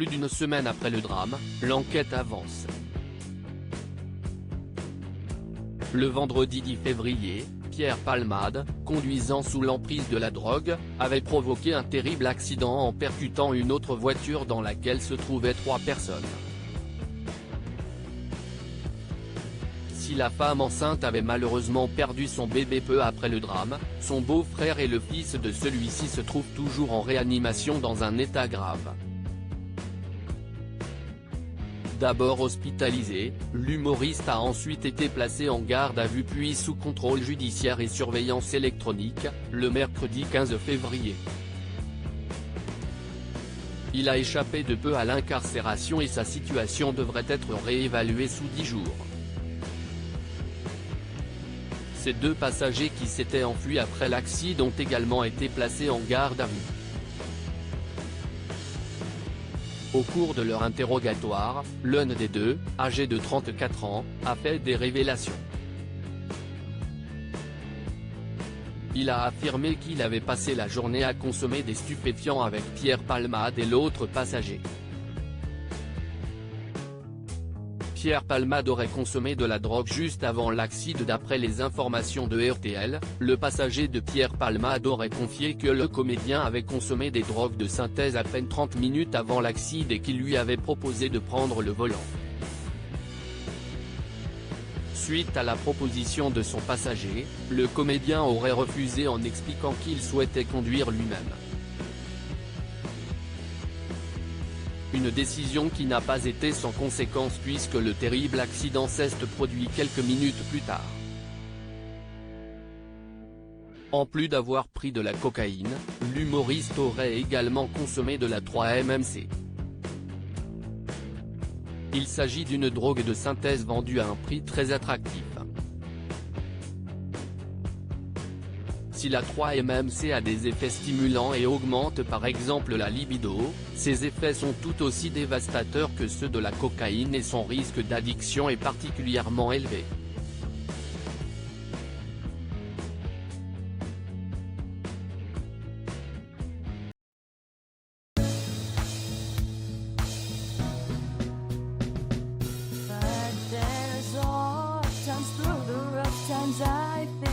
plus d'une semaine après le drame, l'enquête avance. Le vendredi 10 février, Pierre Palmade, conduisant sous l'emprise de la drogue, avait provoqué un terrible accident en percutant une autre voiture dans laquelle se trouvaient 3 personnes. Si la femme enceinte avait malheureusement perdu son bébé peu après le drame, son beau-frère et le fils de celui-ci se trouvent toujours en réanimation dans un état grave. D'abord hospitalisé, l'humoriste a ensuite été placé en garde à vue puis sous contrôle judiciaire et surveillance électronique, le mercredi 15 février. Il a échappé de peu à l'incarcération et sa situation devrait être réévaluée sous 10 jours. Ces 2 passagers qui s'étaient enfuis après l'accident ont également été placés en garde à vue. Au cours de leur interrogatoire, l'un des 2, âgé de 34 ans, a fait des révélations. Il a affirmé qu'il avait passé la journée à consommer des stupéfiants avec Pierre Palmade et l'autre passager. Pierre Palmade aurait consommé de la drogue juste avant l'accident. D'après les informations de RTL, le passager de Pierre Palmade aurait confié que le comédien avait consommé des drogues de synthèse à peine 30 minutes avant l'accident et qu'il lui avait proposé de prendre le volant. Suite à la proposition de son passager, le comédien aurait refusé en expliquant qu'il souhaitait conduire lui-même. Une décision qui n'a pas été sans conséquence puisque le terrible accident s'est produit quelques minutes plus tard. En plus d'avoir pris de la cocaïne, l'humoriste aurait également consommé de la 3-MMC. Il s'agit d'une drogue de synthèse vendue à un prix très attractif. Si la 3-MMC a des effets stimulants et augmente par exemple la libido, ses effets sont tout aussi dévastateurs que ceux de la cocaïne et son risque d'addiction est particulièrement élevé. But there's oft times through the rough times I feel